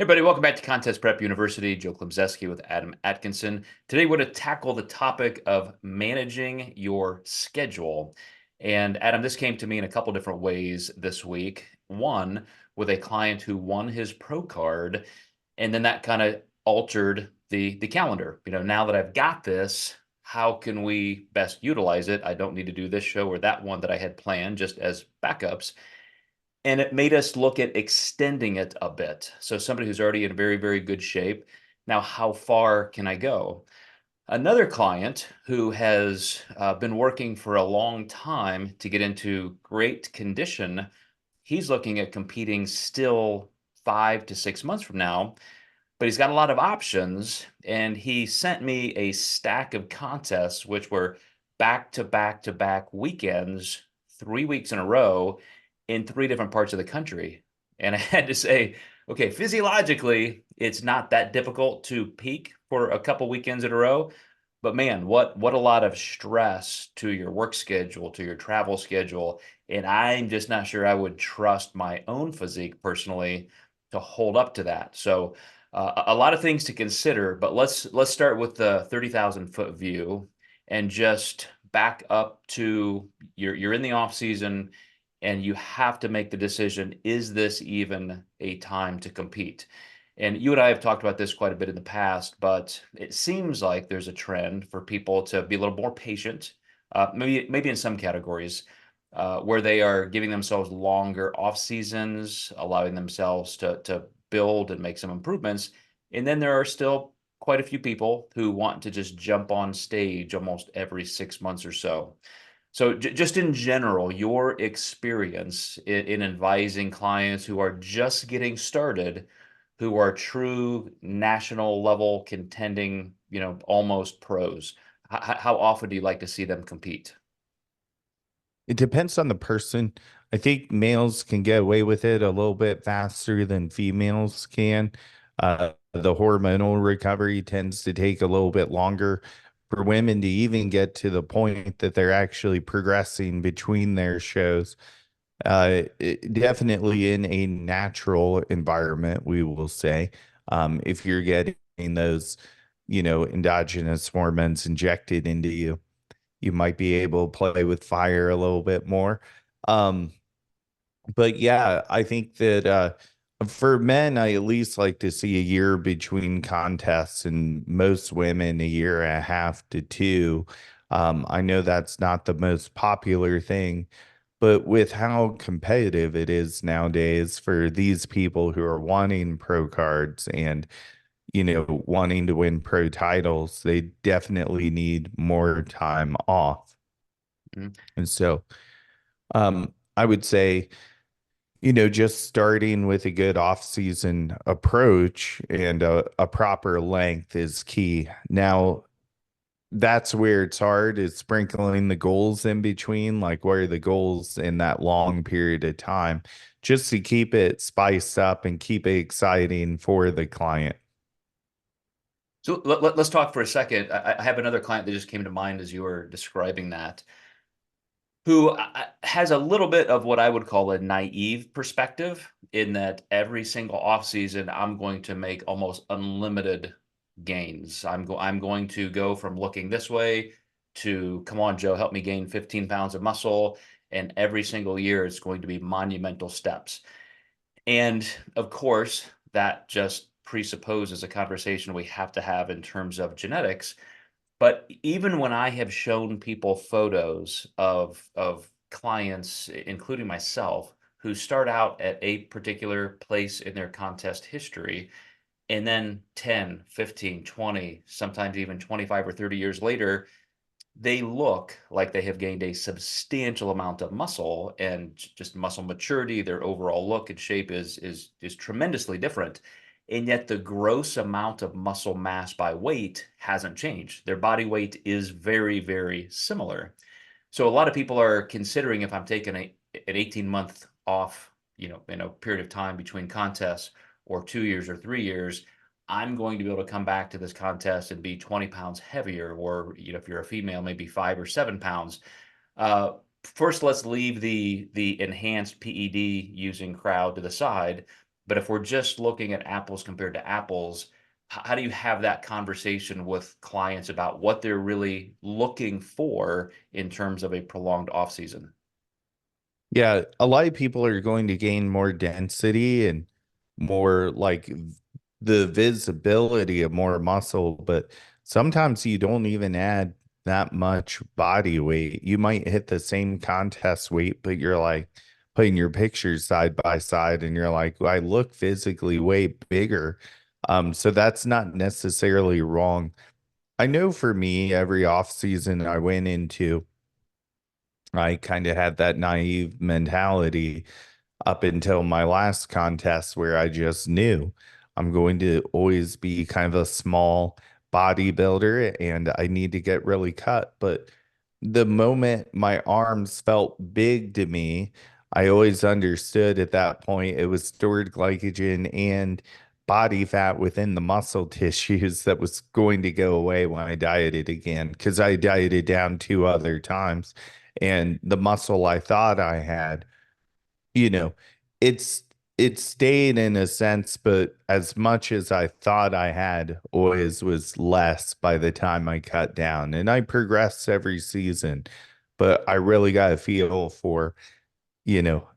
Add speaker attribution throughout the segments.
Speaker 1: Hey, everybody, welcome back to Contest Prep University. Joe Klemczewski with Adam Atkinson. Today, we're going to tackle the topic of managing your schedule. And Adam, this came to me in a couple different ways this week. One, with a client who won his pro card, and then that kind of altered the calendar. Now that I've got this, how can we best utilize it? I don't need to do this show or that one that I had planned just as backups. And it made us look at extending it a bit. So somebody who's already in very, very good shape. Now, how far can I go? Another client who has been working for a long time to get into great condition, he's looking at competing still 5 to 6 months from now, but he's got a lot of options. And he sent me a stack of contests, which were back to back to back weekends, 3 weeks in a row in three different parts of the country. And I had to say, okay, physiologically, it's not that difficult to peak for a couple weekends in a row. But man, what a lot of stress to your work schedule, to your travel schedule. And I'm just not sure I would trust my own physique personally to hold up to that. So a lot of things to consider, but let's start with the 30,000 foot view and just back up to you're in the off season and you have to make the decision, is this even a time to compete? And you and I have talked about this quite a bit in the past, but it seems like there's a trend for people to be a little more patient, maybe in some categories, where they are giving themselves longer off seasons, allowing themselves to build and make some improvements. And then there are still quite a few people who want to just jump on stage almost every 6 months or so. So just in general, your experience in advising clients who are just getting started, who are true national level contending, almost pros, how often do you like to see them compete?
Speaker 2: It depends on the person. I think males can get away with it a little bit faster than females can. The hormonal recovery tends to take a little bit longer for women to even get to the point that they're actually progressing between their shows. Definitely in a natural environment, we will say. If you're getting those, endogenous hormones injected into you, you might be able to play with fire a little bit more. Um, but yeah, I think that for men, I at least like to see a year between contests, and most women a year and a half to two. I know that's not the most popular thing, but with how competitive it is nowadays for these people who are wanting pro cards and wanting to win pro titles, they definitely need more time off.
Speaker 1: Mhm.
Speaker 2: And so I would say, just starting with a good off-season approach and a proper length is key. Now, that's where it's hard is sprinkling the goals in between, like what are the goals in that long period of time, just to keep it spiced up and keep it exciting for the client.
Speaker 1: So let's talk for a second. I have another client that just came to mind as you were describing that, who has a little bit of what I would call a naive perspective in that every single offseason, I'm going to make almost unlimited gains. I'm going to go from looking this way to, come on, Joe, help me gain 15 pounds of muscle. And every single year, it's going to be monumental steps. And of course, that just presupposes a conversation we have to have in terms of genetics. But even when I have shown people photos of clients, including myself, who start out at a particular place in their contest history, and then 10, 15, 20, sometimes even 25 or 30 years later, they look like they have gained a substantial amount of muscle and just muscle maturity. Their overall look and shape is tremendously different. And yet the gross amount of muscle mass by weight hasn't changed. Their body weight is very, very similar. So a lot of people are considering, if I'm taking an 18-month off, in a period of time between contests, or 2 years or 3 years, I'm going to be able to come back to this contest and be 20 pounds heavier, or if you're a female, maybe 5 or 7 pounds. First, let's leave the enhanced PED using crowd to the side. But if we're just looking at apples compared to apples, how do you have that conversation with clients about what they're really looking for in terms of a prolonged off season?
Speaker 2: Yeah, a lot of people are going to gain more density and more like the visibility of more muscle, but sometimes you don't even add that much body weight. You might hit the same contest weight, but you're like putting your pictures side by side and you're like, "Well, I look physically way bigger." So that's not necessarily wrong. I know for me, every off season I went into, I kind of had that naive mentality up until my last contest where I just knew I'm going to always be kind of a small bodybuilder and I need to get really cut. But the moment my arms felt big to me, I always understood at that point it was stored glycogen and body fat within the muscle tissues that was going to go away when I dieted again because I dieted down 2 other times. And the muscle I thought I had, you know, it's it stayed in a sense, but as much as I thought I had always was less by the time I cut down. And I progressed every season, but I really got a feel for,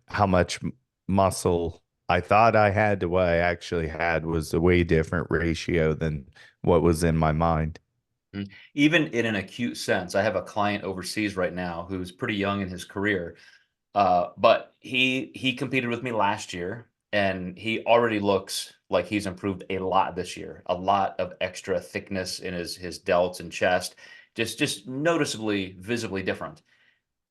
Speaker 2: how much muscle I thought I had to what I actually had was a way different ratio than what was in my mind.
Speaker 1: Mhm. Even in an acute sense, I have a client overseas right now who's pretty young in his career. But he competed with me last year, and he already looks like he's improved a lot this year. A lot of extra thickness in his delts and chest, just noticeably, visibly different.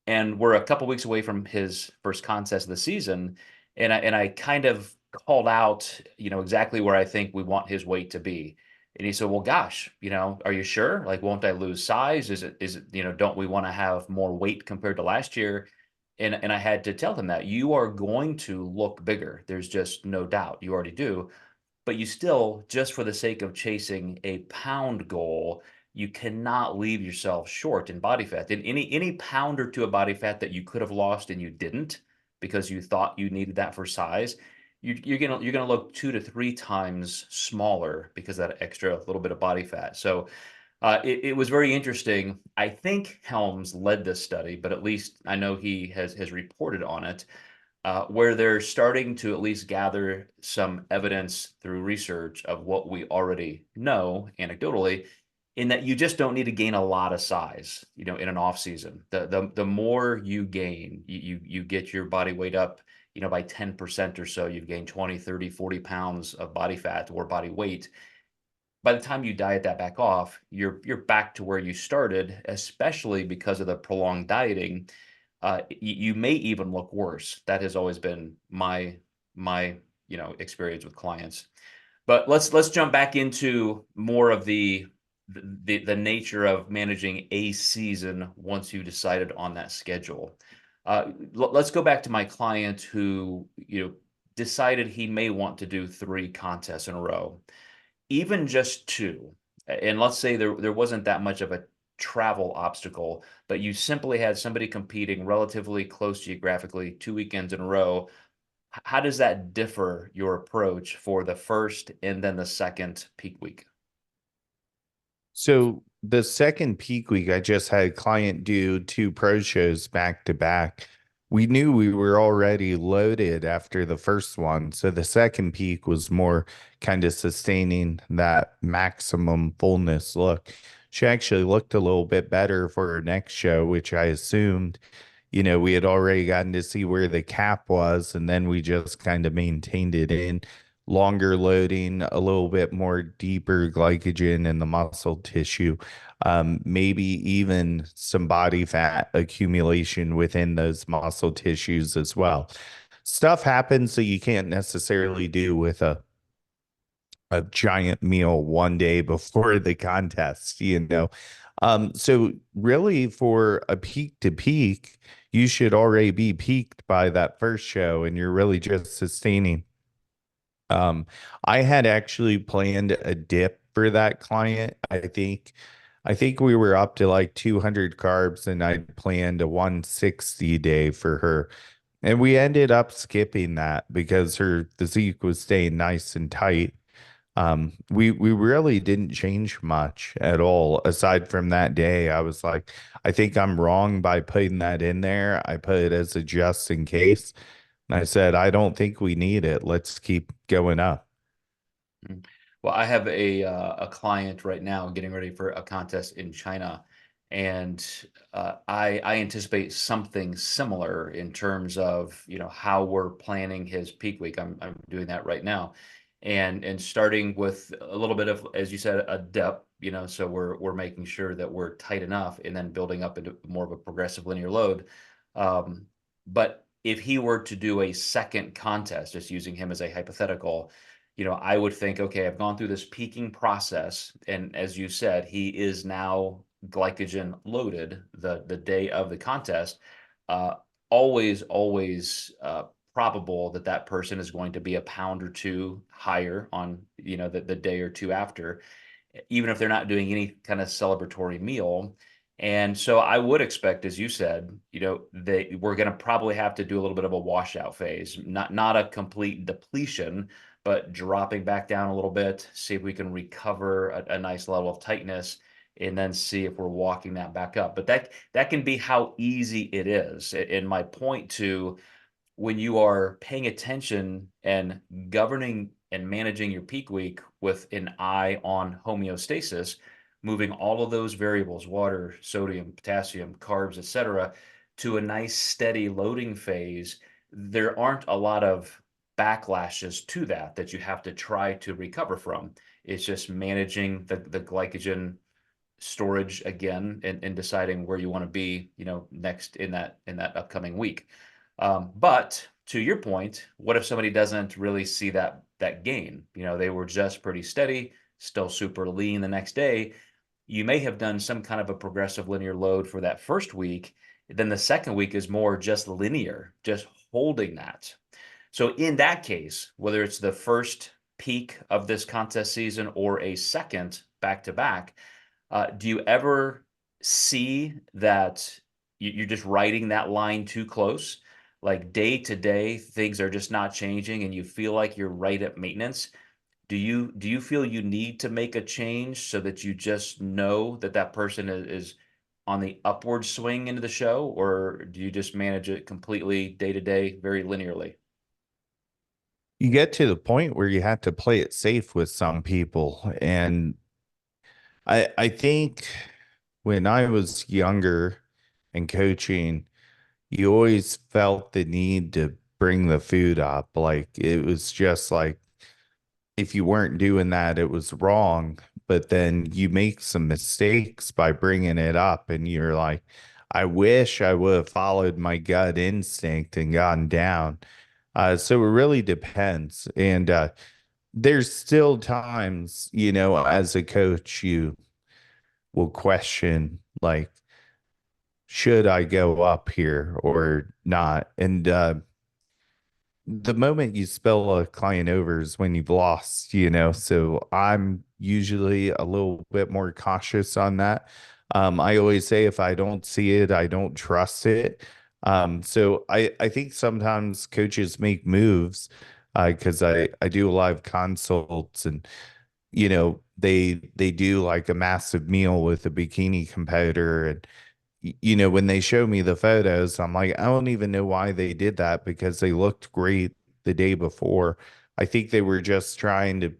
Speaker 1: And we're a couple weeks away from his first contest of the season, and I kind of called out, exactly where I think we want his weight to be. And he said, "Well, gosh, are you sure? Like, won't I lose size? Is it, don't we want to have more weight compared to last year?" And I had to tell him that you are going to look bigger. There's just no doubt. You already do. But you still, just for the sake of chasing a pound goal, you cannot leave yourself short in body fat. And any pound or two of body fat that you could have lost and you didn't because you thought you needed that for size, you're gonna look 2 to 3 times smaller because of that extra little bit of body fat. So it was very interesting. I think Helms led this study, but at least I know he has reported on it, where they're starting to at least gather some evidence through research of what we already know anecdotally, in that you just don't need to gain a lot of size, in an off season. The more you gain, you get your body weight up, by 10% or so, you've gained 20, 30, 40 pounds of body fat or body weight. By the time you diet that back off, you're back to where you started, especially because of the prolonged dieting. You may even look worse. That has always been my experience with clients. But let's jump back into more of the nature of managing a season once you decided on that schedule. Let's go back to my client who decided he may want to do 3 contests in a row, even just two. And let's say there wasn't that much of a travel obstacle, but you simply had somebody competing relatively close geographically 2 weekends in a row. How does that differ your approach for the first and then the second peak week?
Speaker 2: So the second peak week, I just had a client do 2 pro shows back to back. We knew we were already loaded after the first one. So the second peak was more kind of sustaining that maximum fullness look. She actually looked a little bit better for her next show, which I assumed, we had already gotten to see where the cap was, and then we just kind of maintained it in longer loading, a little bit more deeper glycogen in the muscle tissue, maybe even some body fat accumulation within those muscle tissues as well. Stuff happens that you can't necessarily do with a giant meal one day before the contest, So really for a peak to peak, you should already be peaked by that first show and you're really just sustaining. Um, I had actually planned a dip for that client. I think we were up to like 200 carbs and I planned a 160 day for her. And we ended up skipping that because her physique was staying nice and tight. We really didn't change much at all aside from that day. I was like, I think I'm wrong by putting that in there. I put it as a just in case. And I said, I don't think we need it. Let's keep going up.
Speaker 1: Mm. Well, I have a client right now getting ready for a contest in China, and I anticipate something similar in terms of how we're planning his peak week. I'm doing that right now, and starting with a little bit of, as you said, a depth. So we're making sure that we're tight enough, and then building up into more of a progressive linear load. But if he were to do a second contest, just using him as a hypothetical, I would think, okay, I've gone through this peaking process, and as you said, he is now glycogen loaded the day of the contest. Uh, always probable that that person is going to be a pound or two higher on the day or two after, even if they're not doing any kind of celebratory meal. And so I would expect, as you said, we're going to probably have to do a little bit of a washout phase, not a complete depletion, but dropping back down a little bit, see if we can recover a nice level of tightness, and then see if we're walking that back up. But that can be how easy it is. And my point to, when you are paying attention and governing and managing your peak week with an eye on homeostasis, moving all of those variables, water, sodium, potassium, carbs, etc., to a nice steady loading phase, there aren't a lot of backlashes to that you have to try to recover from. It's just managing the glycogen storage again, and deciding where you want to be, next in that upcoming week. But to your point, what if somebody doesn't really see that gain? They were just pretty steady, still super lean the next day. You may have done some kind of a progressive linear load for that first week. Then the second week is more just linear, just holding that. So in that case, whether it's the first peak of this contest season or a second back to back, do you ever see that you're just writing that line too close? Like day to day, things are just not changing, and you feel like you're right at maintenance. Do you feel you need to make a change so that you just know that that person is on the upward swing into the show, or do you just manage it completely day to day, very linearly?
Speaker 2: You get to the point where you have to play it safe with some people. And I think when I was younger and coaching, you always felt the need to bring the food up. Like it was just like if you weren't doing that, it was wrong. But then you make some mistakes by bringing it up, and you're like, I wish I would have followed my gut instinct and gone down. So it really depends. And there's still times, as a coach, you will question, like, should I go up here or not? And the moment you spill a client over is when you've lost, So I'm usually a little bit more cautious on that. I always say if I don't see it, I don't trust it. So I think sometimes coaches make moves because I do a lot of consults, and they do like a massive meal with a bikini competitor, and when they show me the photos, I'm like, I don't even know why they did that because they looked great the day before. I think they were just trying to,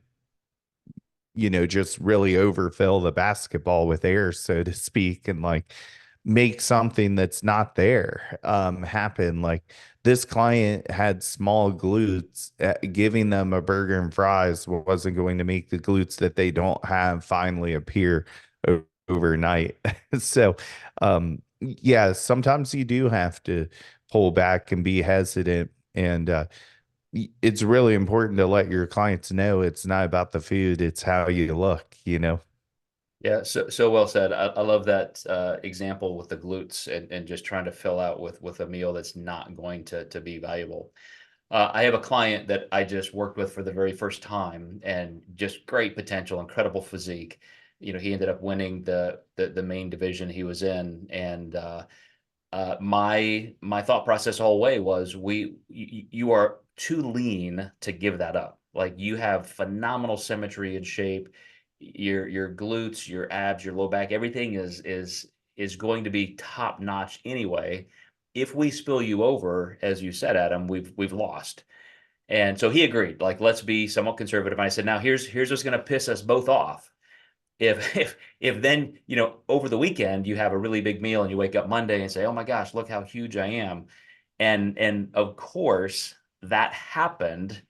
Speaker 2: just really overfill the basketball with air, so to speak, and like make something that's not there happen. Like this client had small glutes, giving them a burger and fries wasn't going to make the glutes that they don't have finally appear overnight. So yeah, sometimes you do have to pull back and be hesitant, and it's really important to let your clients know it's not about the food, it's how you look.
Speaker 1: Yeah, so well said. I love that example with the glutes, and just trying to fill out with a meal that's not going to be valuable. I have a client that I just worked with for the very first time, and just great potential, incredible physique. He ended up winning the main division he was in, and My thought process all the way was you are too lean to give that up. Like you have phenomenal symmetry and shape. Your glutes, your abs, your low back, everything is going to be top notch anyway. If we spill you over, as you said, Adam, we've lost. And so he agreed, like, let's be somewhat conservative. And I said, now here's what's going to piss us both off. If then, over the weekend you have a really big meal and you wake up Monday and say, oh my gosh, look how huge I am. And of course that happened,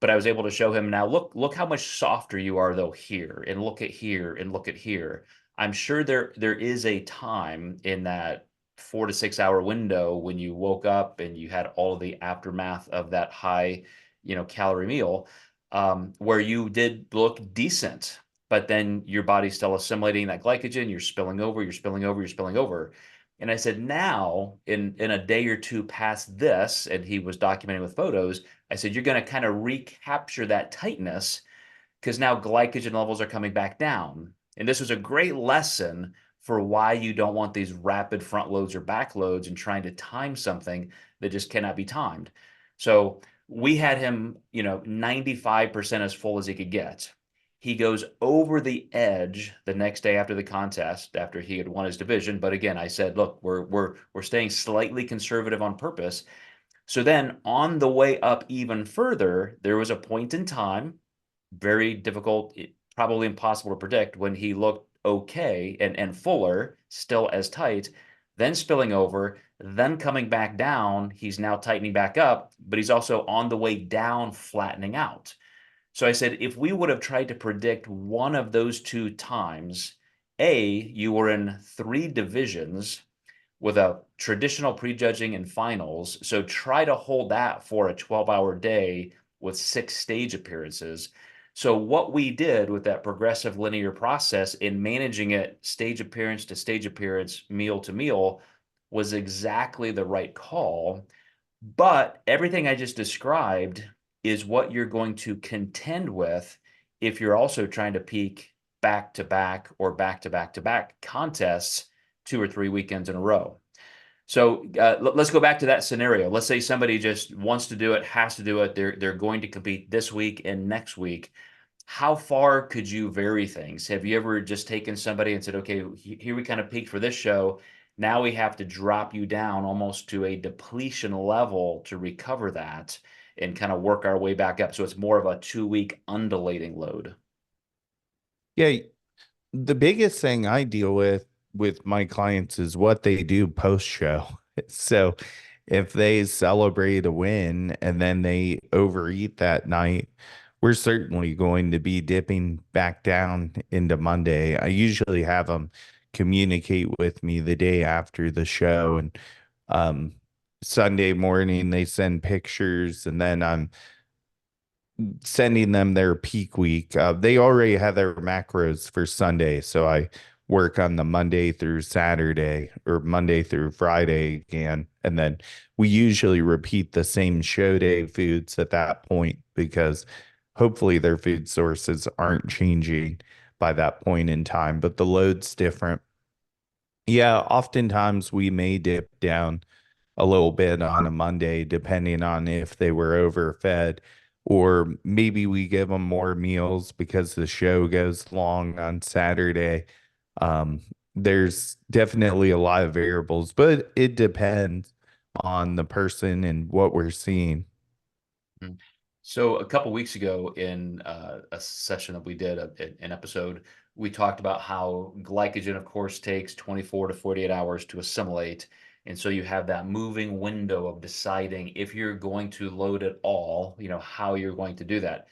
Speaker 1: but I was able to show him, now look how much softer you are though here, and look at here, and look at here. I'm sure there is a time in that 4 to 6 hour window when you woke up and you had all of the aftermath of that high, calorie meal, where you did look decent, but then your body's still assimilating that glycogen. You're spilling over, you're spilling over, you're spilling over. And I said, now in a day or two past this, and he was documenting with photos, I said, you're going to kind of recapture that tightness because now glycogen levels are coming back down. And this was a great lesson for why you don't want these rapid front loads or back loads and trying to time something that just cannot be timed. So we had him, 95% as full as he could get. He goes over the edge the next day after the contest, after he had won his division. But again, I said, look, we're staying slightly conservative on purpose. So then on the way up even further, there was a point in time, very difficult, probably impossible to predict, when he looked okay and fuller, still as tight, then spilling over, then coming back down. He's now tightening back up, but he's also on the way down, flattening out. So I said, if we would have tried to predict one of those two times, you were in 3 divisions with a traditional prejudging and finals. So try to hold that for a 12-hour day with 6 stage appearances. So what we did with that progressive linear process in managing it stage appearance to stage appearance, meal to meal, was exactly the right call. But everything I just described is what you're going to contend with if you're also trying to peak back to back or back to back to back contests 2 or 3 weekends in a row. So let's go back to that scenario. Let's say somebody just wants to do it, has to do it. They're going to compete this week and next week. How far could you vary things? Have you ever just taken somebody and said, okay, here we kind of peaked for this show. Now we have to drop you down almost to a depletion level to recover that and kind of work our way back up. So it's more of a 2 week undulating load.
Speaker 2: Yeah, the biggest thing I deal with my clients is what they do post show. So if they celebrate a win and then they overeat that night, we're certainly going to be dipping back down into Monday. I usually have them communicate with me the day after the show, and um, Sunday morning they send pictures, and then I'm sending them their peak week. They already have their macros for Sunday, so I work on the Monday through Saturday or Monday through Friday again. And then we usually repeat the same show day foods at that point because hopefully their food sources aren't changing by that point in time, but the load's different. Yeah, oftentimes we may dip down a little bit on a Monday, depending on if they were overfed, or maybe we give them more meals because the show goes long on Saturday. Um, there's definitely a lot of variables, but it depends on the person and what we're seeing.
Speaker 1: Mhm. So a couple weeks ago in a session that we did, an episode, we talked about how glycogen, of course, takes 24 to 48 hours to assimilate. And so you have that moving window of deciding if you're going to load at all, how you're going to do that.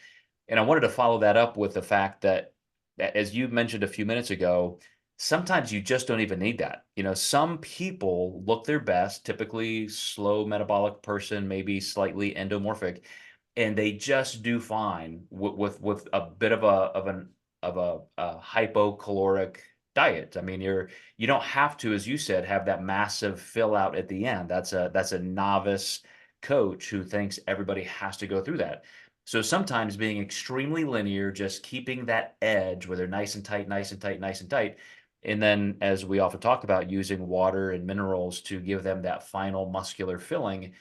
Speaker 1: And I wanted to follow that up with the fact that, as you mentioned a few minutes ago, sometimes you just don't even need that. Some people look their best, typically slow metabolic person, maybe slightly endomorphic, and they just do fine with a bit of a hypocaloric diet. I mean, you don't have to, as you said, have that massive fill out at the end. That's a novice coach who thinks everybody has to go through that. So sometimes being extremely linear, just keeping that edge where they're nice and tight, nice and tight, nice and tight, And then, as we often talk about, using water and minerals to give them that final muscular filling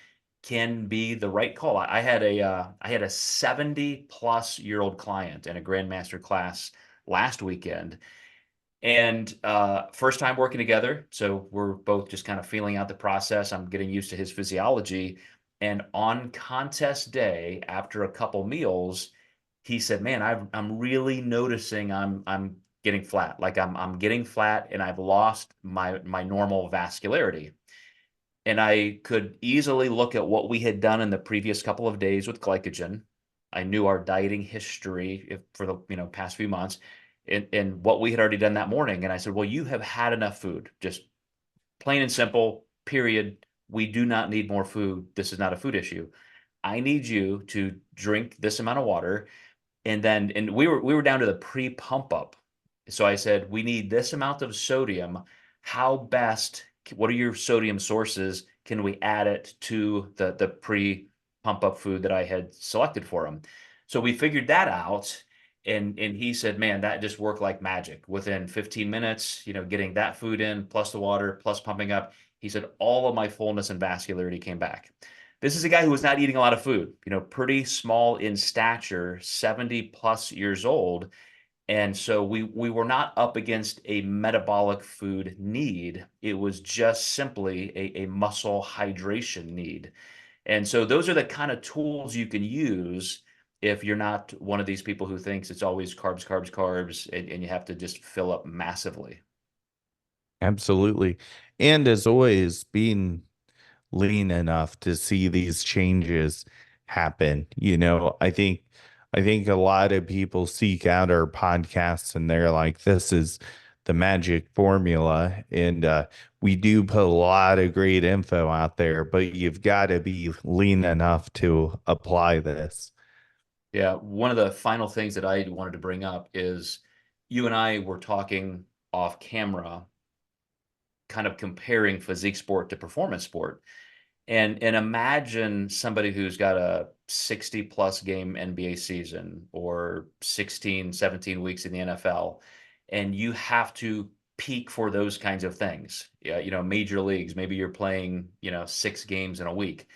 Speaker 1: can be the right call. I had a 70-plus-year-old client in a Grandmaster class last weekend, and first time working together. So we're both just kind of feeling out the process. I'm getting used to his physiology. And on contest day, after a couple meals, he said, "Man, I'm really noticing I'm getting flat. Like I'm getting flat, and I've lost my normal vascularity." And I could easily look at what we had done in the previous couple of days with glycogen. I knew our dieting history for the past few months, and what we had already done that morning. And I said, "Well, you have had enough food, just plain and simple. Period. We do not need more food. This is not a food issue. I need you to drink this amount of water." And we were down to the pre-pump up. So I said, "We need this amount of sodium. How best, what are your sodium sources? Can we add it to the pre-pump up food that I had selected for him?" So we figured that out. And he said, "Man, that just worked like magic. Within 15 minutes, getting that food in, plus the water, plus pumping up." He said, "All of my fullness and vascularity came back." This is a guy who was not eating a lot of food, pretty small in stature, 70 plus years old. And so we were not up against a metabolic food need. It was just simply a muscle hydration need. And so those are the kind of tools you can use if you're not one of these people who thinks it's always carbs, carbs, carbs, and you have to just fill up massively.
Speaker 2: Absolutely. And as always, being lean enough to see these changes happen. I think a lot of people seek out our podcasts and they're like, this is the magic formula. And we do put a lot of great info out there, but you've got to be lean enough to apply this.
Speaker 1: Yeah, one of the final things that I wanted to bring up is you and I were talking off camera, kind of comparing physique sport to performance sport. And imagine somebody who's got a 60 plus game NBA season or 16, 17 weeks in the NFL, and you have to peak for those kinds of things. Yeah, major leagues, maybe you're playing, 6 games in a week.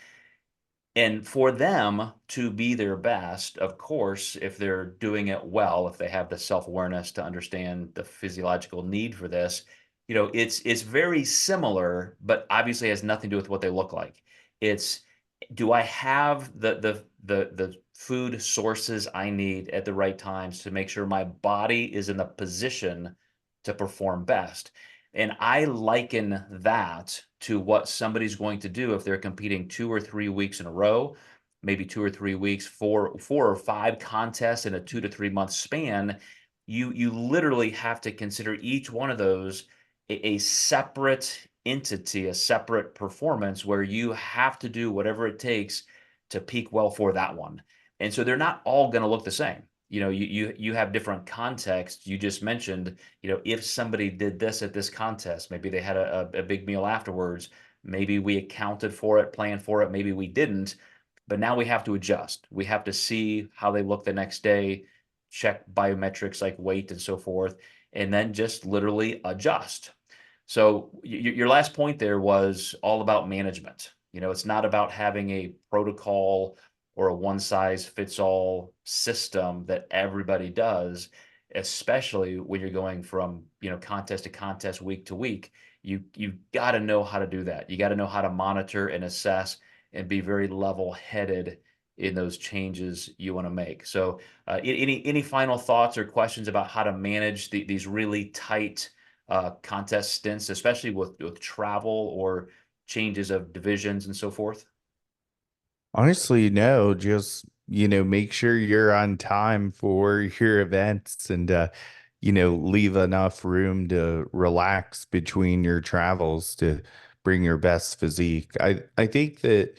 Speaker 1: And for them to be their best, of course, if they're doing it well, if they have the self-awareness to understand the physiological need for this, it's very similar, but obviously has nothing to do with what they look like. It's, do I have the food sources I need at the right times to make sure my body is in the position to perform best? And I liken that to what somebody's going to do if they're competing 2 or 3 weeks in a row, maybe 2 or 3 weeks, four or five contests in a 2 to 3 month span. You literally have to consider each one of those a separate entity, a separate performance where you have to do whatever it takes to peak well for that one. And so they're not all going to look the same. You have different contexts. You just mentioned, if somebody did this at this contest, maybe they had a big meal afterwards, maybe we accounted for it, planned for it, maybe we didn't, but now we have to adjust. We have to see how they look the next day, check biometrics like weight and so forth, and then just literally adjust. So your last point there was all about management. It's not about having a protocol or a one size fits all system that everybody does, especially when you're going from, contest to contest, week to week. You've got to know how to do that. You got to know how to monitor and assess and be very level headed in those changes you want to make. So, any final thoughts or questions about how to manage these really tight contest stints, especially with travel or changes of divisions and so forth?
Speaker 2: Honestly, no, just, make sure you're on time for your events and, leave enough room to relax between your travels to bring your best physique. I think that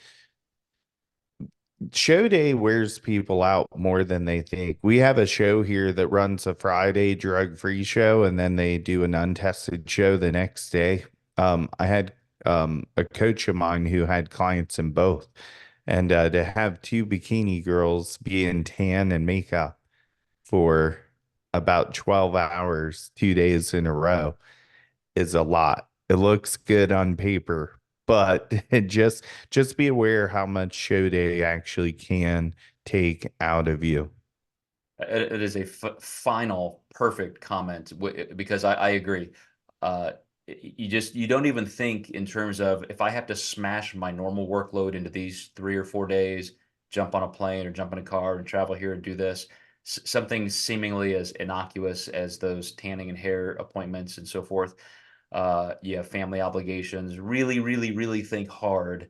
Speaker 2: show day wears people out more than they think. We have a show here that runs a Friday drug-free show, and then they do an untested show the next day. I had a coach of mine who had clients in both, and to have two bikini girls be in tan and makeup for about 12 hours, 2 days in a row is a lot. It looks good on paper, but just be aware how much show day actually can take out of you.
Speaker 1: It is a final perfect comment because I agree. Uh, you don't even think in terms of if I have to smash my normal workload into these 3 or 4 days, jump on a plane or jump in a car and travel here and do this, something seemingly as innocuous as those tanning and hair appointments and so forth. You have family obligations. Really, really, really think hard.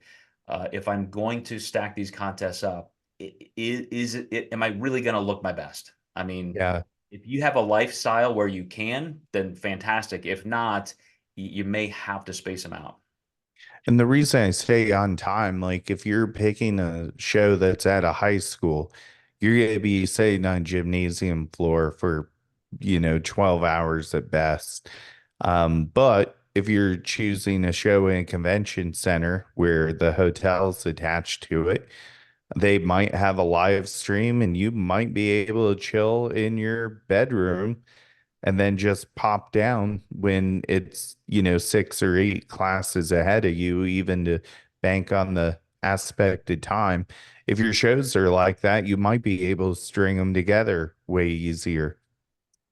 Speaker 1: If I'm going to stack these contests up, am I really going to look my best? I mean,
Speaker 2: Yeah.
Speaker 1: if you have a lifestyle where you can, then fantastic. If not, you may have to space them out.
Speaker 2: And the reason I say on time, like if you're picking a show that's at a high school, you're going to be sitting on a gymnasium floor for, 12 hours at best. But if you're choosing a show in a convention center where the hotel's attached to it, they might have a live stream and you might be able to chill in your bedroom and then just pop down when it's, 6 or 8 classes ahead of you, even to bank on the aspect of time. If your shows are like that, you might be able to string them together way easier.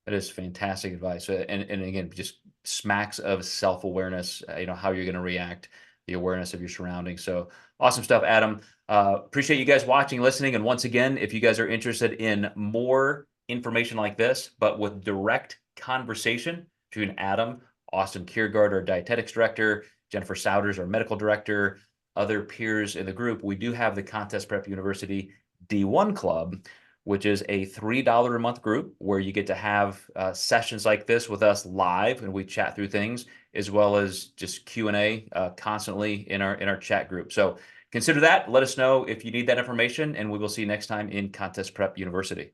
Speaker 1: That is fantastic advice. And again, just smacks of self-awareness, how you're going to react, the awareness of your surroundings. So awesome stuff, Adam. Appreciate you guys watching, listening. And once again, if you guys are interested in more information like this, but with direct conversation between Adam, Austin Kiergaard, our dietetics director, Jennifer Souders, our medical director, other peers in the group, we do have the Contest Prep University D1 Club, which is a $3 a month group where you get to have sessions like this with us live and we chat through things, as well as just Q&A constantly in our chat group. So consider that. Let us know if you need that information, and we will see you next time in Contest Prep University.